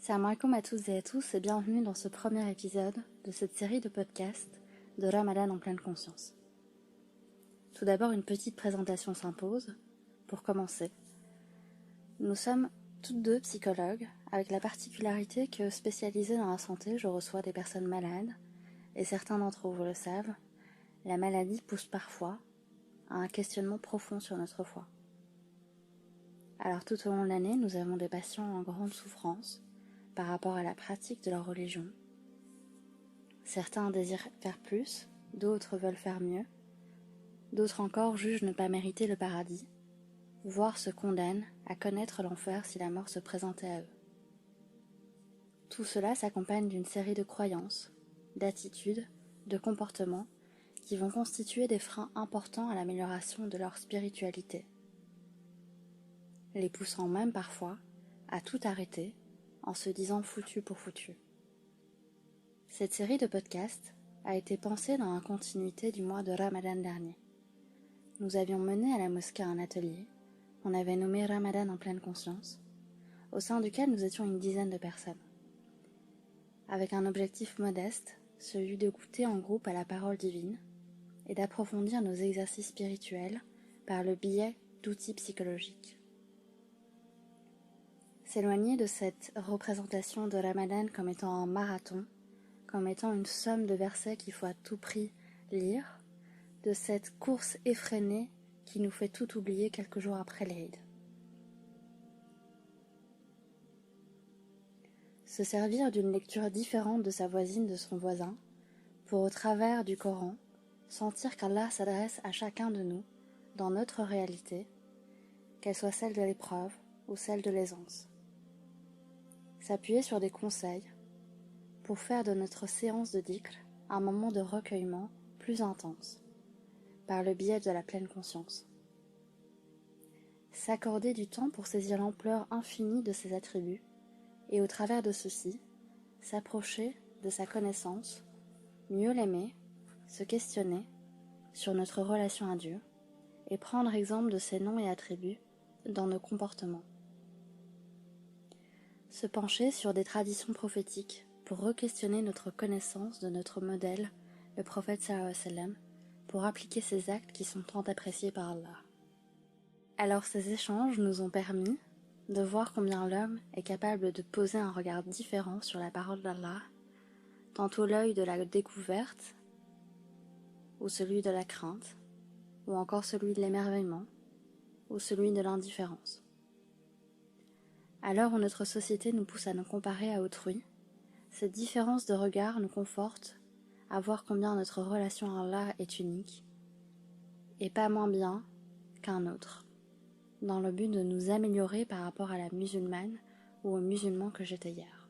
Salam alaikum à toutes et à tous et bienvenue dans ce premier épisode de cette série de podcasts de Ramadan en pleine conscience. Tout d'abord, une petite présentation s'impose. Pour commencer, nous sommes toutes deux psychologues avec la particularité que, spécialisée dans la santé, je reçois des personnes malades et certains d'entre vous le savent, la maladie pousse parfois à un questionnement profond sur notre foi. Alors tout au long de l'année, nous avons des patients en grande souffrance par rapport à la pratique de leur religion. Certains désirent faire plus, d'autres veulent faire mieux, d'autres encore jugent ne pas mériter le paradis, voire se condamnent à connaître l'enfer si la mort se présentait à eux. Tout cela s'accompagne d'une série de croyances, d'attitudes, de comportements qui vont constituer des freins importants à l'amélioration de leur spiritualité, les poussant même parfois à tout arrêter en se disant foutu pour foutu. Cette série de podcasts a été pensée dans la continuité du mois de Ramadan dernier. Nous avions mené à la mosquée un atelier qu'on avait nommé Ramadan en pleine conscience, au sein duquel nous étions une dizaine de personnes, avec un objectif modeste, celui de goûter en groupe à la parole divine et d'approfondir nos exercices spirituels par le biais d'outils psychologiques. S'éloigner de cette représentation de Ramadan comme étant un marathon, comme étant une somme de versets qu'il faut à tout prix lire, de cette course effrénée qui nous fait tout oublier quelques jours après l'Eid. Se servir d'une lecture différente de sa voisine, de son voisin, pour au travers du Coran, sentir qu'Allah s'adresse à chacun de nous, dans notre réalité, qu'elle soit celle de l'épreuve ou celle de l'aisance. S'appuyer sur des conseils pour faire de notre séance de dhikr un moment de recueillement plus intense, par le biais de la pleine conscience. S'accorder du temps pour saisir l'ampleur infinie de ses attributs, et au travers de ceux-ci, s'approcher de sa connaissance, mieux l'aimer, se questionner sur notre relation à Dieu, et prendre exemple de ses noms et attributs dans nos comportements. Se pencher sur des traditions prophétiques pour re-questionner notre connaissance de notre modèle, le prophète sallallahu alayhi wa sallam, pour appliquer ces actes qui sont tant appréciés par Allah. Alors ces échanges nous ont permis de voir combien l'homme est capable de poser un regard différent sur la parole d'Allah, tantôt l'œil de la découverte, ou celui de la crainte, ou encore celui de l'émerveillement, ou celui de l'indifférence. À l'heure où notre société nous pousse à nous comparer à autrui, cette différence de regard nous conforte à voir combien notre relation à Allah est unique, et pas moins bien qu'un autre, dans le but de nous améliorer par rapport à la musulmane ou au musulman que j'étais hier.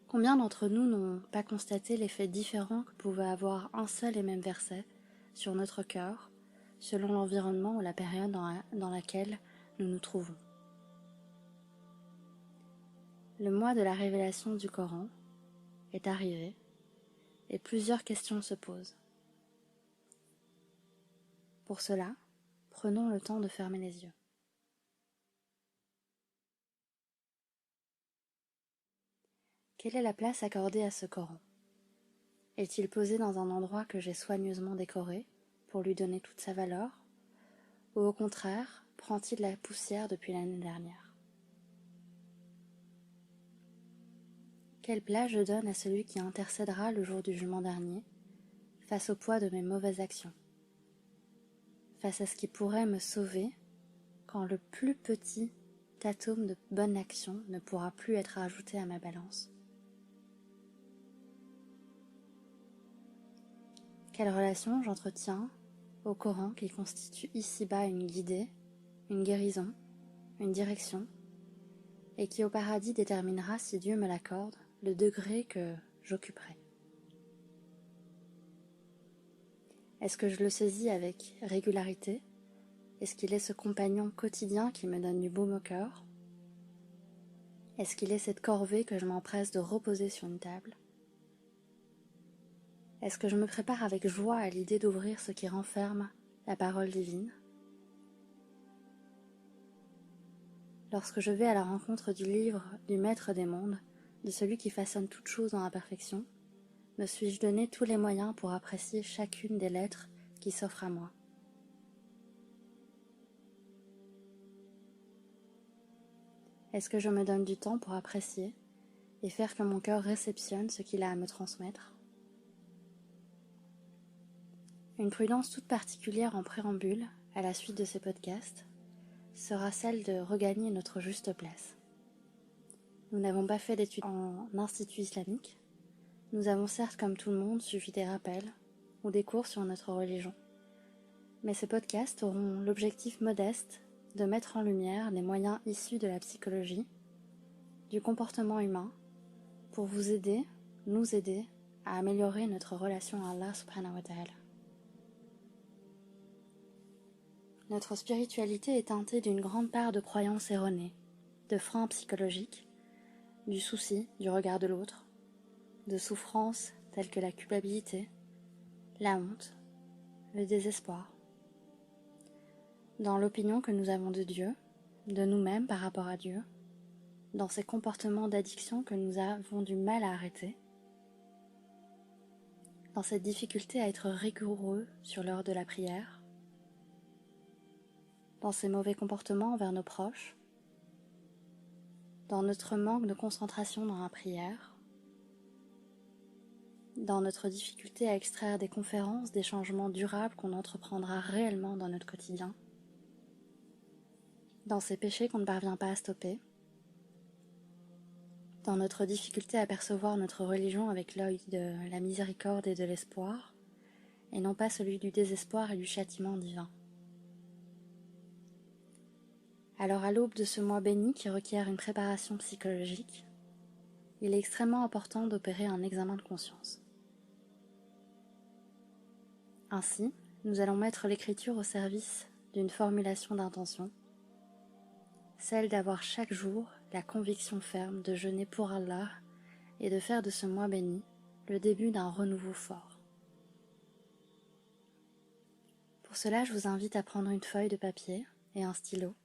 Combien d'entre nous n'ont pas constaté l'effet différent que pouvait avoir un seul et même verset sur notre cœur, selon l'environnement ou la période dans laquelle nous nous trouvons. Le mois de la révélation du Coran est arrivé et plusieurs questions se posent. Pour cela, prenons le temps de fermer les yeux. Quelle est la place accordée à ce Coran? Est-il posé dans un endroit que j'ai soigneusement décoré pour lui donner toute sa valeur, ou au contraire, prend-il la poussière depuis l'année dernière? Quelle place je donne à celui qui intercédera le jour du jugement dernier, face au poids de mes mauvaises actions, face à ce qui pourrait me sauver quand le plus petit atome de bonne action ne pourra plus être ajouté à ma balance? Quelle relation j'entretiens au Coran qui constitue ici-bas une guidée, une guérison, une direction, et qui au paradis déterminera, si Dieu me l'accorde, le degré que j'occuperai? Est-ce que je le saisis avec régularité? Est-ce qu'il est ce compagnon quotidien qui me donne du baume au cœur? Est-ce qu'il est cette corvée que je m'empresse de reposer sur une table? Est-ce que je me prépare avec joie à l'idée d'ouvrir ce qui renferme la parole divine? Lorsque je vais à la rencontre du livre du Maître des mondes, de celui qui façonne toutes choses dans la perfection, me suis-je donné tous les moyens pour apprécier chacune des lettres qui s'offrent à moi. Est-ce que je me donne du temps pour apprécier et faire que mon cœur réceptionne ce qu'il a à me transmettre? Une prudence toute particulière en préambule, à la suite de ces podcasts, sera celle de regagner notre juste place. Nous n'avons pas fait d'études en institut islamique. Nous avons certes, comme tout le monde, suivi des rappels ou des cours sur notre religion. Mais ces podcasts auront l'objectif modeste de mettre en lumière des moyens issus de la psychologie, du comportement humain, pour vous aider, nous aider, à améliorer notre relation à Allah subhanahu wa ta'ala. Notre spiritualité est teintée d'une grande part de croyances erronées, de freins psychologiques, du souci du regard de l'autre, de souffrances telles que la culpabilité, la honte, le désespoir. Dans l'opinion que nous avons de Dieu, de nous-mêmes par rapport à Dieu, dans ces comportements d'addiction que nous avons du mal à arrêter, dans cette difficulté à être rigoureux sur l'heure de la prière, dans ces mauvais comportements envers nos proches, dans notre manque de concentration dans la prière, dans notre difficulté à extraire des conférences, des changements durables qu'on entreprendra réellement dans notre quotidien, dans ces péchés qu'on ne parvient pas à stopper, dans notre difficulté à percevoir notre religion avec l'œil de la miséricorde et de l'espoir, et non pas celui du désespoir et du châtiment divin. Alors à l'aube de ce mois béni qui requiert une préparation psychologique, il est extrêmement important d'opérer un examen de conscience. Ainsi, nous allons mettre l'écriture au service d'une formulation d'intention, celle d'avoir chaque jour la conviction ferme de jeûner pour Allah et de faire de ce mois béni le début d'un renouveau fort. Pour cela, je vous invite à prendre une feuille de papier et un stylo.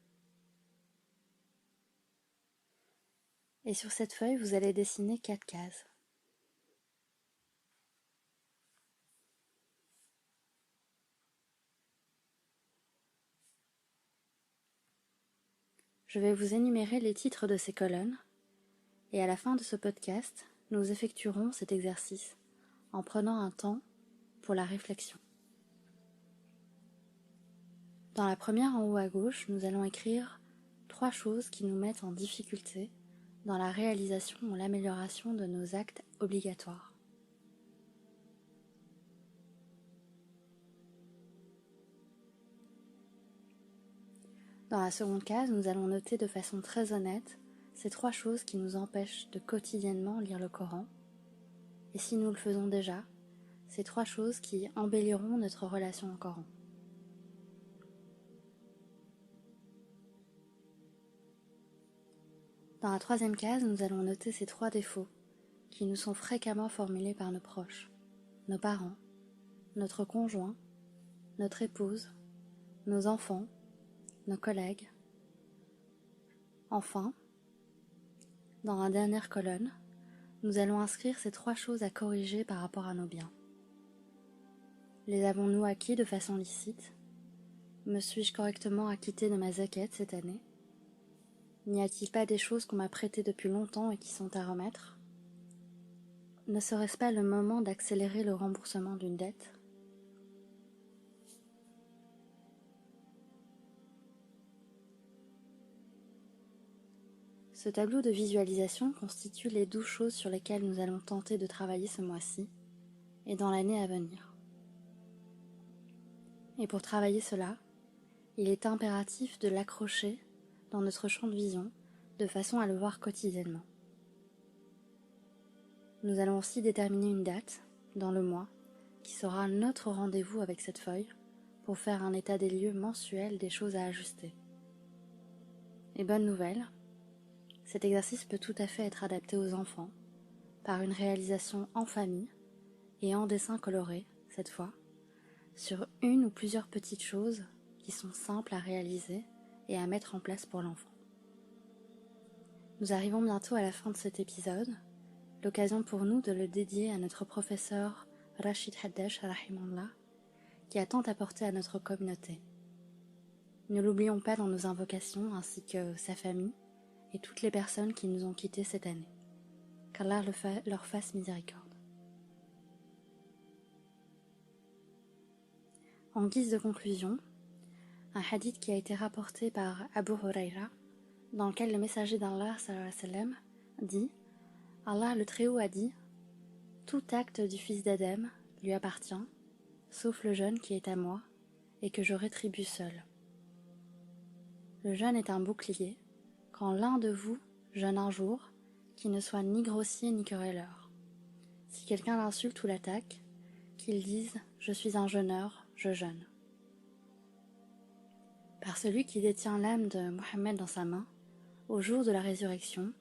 Et sur cette feuille, vous allez dessiner 4 cases. Je vais vous énumérer les titres de ces colonnes et à la fin de ce podcast, nous effectuerons cet exercice en prenant un temps pour la réflexion. Dans la première en haut à gauche, nous allons écrire 3 choses qui nous mettent en difficulté dans la réalisation ou l'amélioration de nos actes obligatoires. Dans la seconde case, nous allons noter de façon très honnête ces 3 choses qui nous empêchent de quotidiennement lire le Coran, et si nous le faisons déjà, ces 3 choses qui embelliront notre relation au Coran. Dans la troisième case, nous allons noter ces 3 défauts qui nous sont fréquemment formulés par nos proches, nos parents, notre conjoint, notre épouse, nos enfants, nos collègues. Enfin, dans la dernière colonne, nous allons inscrire ces 3 choses à corriger par rapport à nos biens. Les avons-nous acquis de façon licite? Me suis-je correctement acquitté de ma zakat cette année? N'y a-t-il pas des choses qu'on m'a prêtées depuis longtemps et qui sont à remettre? Ne serait-ce pas le moment d'accélérer le remboursement d'une dette? Ce tableau de visualisation constitue les 12 choses sur lesquelles nous allons tenter de travailler ce mois-ci et dans l'année à venir. Et pour travailler cela, il est impératif de l'accrocher dans notre champ de vision de façon à le voir quotidiennement. Nous allons aussi déterminer une date dans le mois qui sera notre rendez-vous avec cette feuille pour faire un état des lieux mensuel des choses à ajuster. Et bonne nouvelle, cet exercice peut tout à fait être adapté aux enfants par une réalisation en famille et en dessin coloré, cette fois, sur une ou plusieurs petites choses qui sont simples à réaliser et à mettre en place pour l'enfant. Nous arrivons bientôt à la fin de cet épisode, l'occasion pour nous de le dédier à notre professeur Rachid Haddash, rahimahullah, qui a tant apporté à notre communauté. Ne l'oublions pas dans nos invocations, ainsi que sa famille et toutes les personnes qui nous ont quittés cette année. Qu'Allah leur fasse miséricorde. En guise de conclusion, un hadith qui a été rapporté par Abu Huraira, dans lequel le messager d'Allah sallallahu alayhi wa sallam dit « Allah le Très-Haut a dit « Tout acte du fils d'Adam lui appartient, sauf le jeûne qui est à moi et que je rétribue seul. Le jeûne est un bouclier, quand l'un de vous jeûne un jour, qui ne soit ni grossier ni querelleur. Si quelqu'un l'insulte ou l'attaque, qu'il dise « Je suis un jeûneur, je jeûne ». Par celui qui détient l'âme de Mohammed dans sa main, au jour de la résurrection,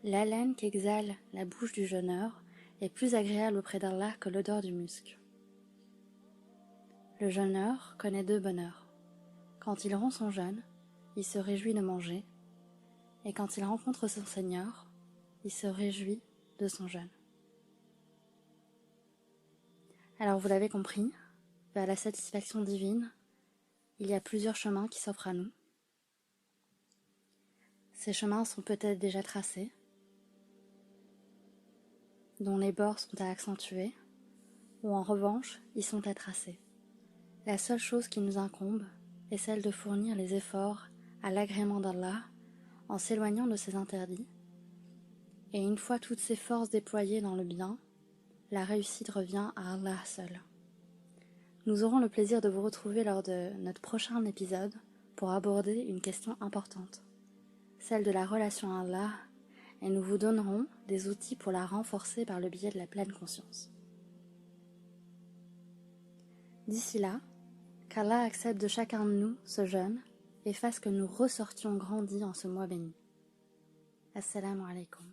l'haleine qu'exhale la bouche du jeûneur est plus agréable auprès d'Allah que l'odeur du musc. Le jeûneur connaît deux bonheurs. Quand il rompt son jeûne, il se réjouit de manger, et quand il rencontre son Seigneur, il se réjouit de son jeûne. Alors vous l'avez compris, vers la satisfaction divine, il y a plusieurs chemins qui s'offrent à nous. Ces chemins sont peut-être déjà tracés, dont les bords sont à accentuer, ou en revanche, ils sont à tracer. La seule chose qui nous incombe est celle de fournir les efforts à l'agrément d'Allah en s'éloignant de ses interdits, et une fois toutes ces forces déployées dans le bien, la réussite revient à Allah seul. Nous aurons le plaisir de vous retrouver lors de notre prochain épisode pour aborder une question importante, celle de la relation à Allah, et nous vous donnerons des outils pour la renforcer par le biais de la pleine conscience. D'ici là, qu'Allah accepte de chacun de nous ce jeûne et fasse que nous ressortions grandis en ce mois béni. Assalamu alaikum.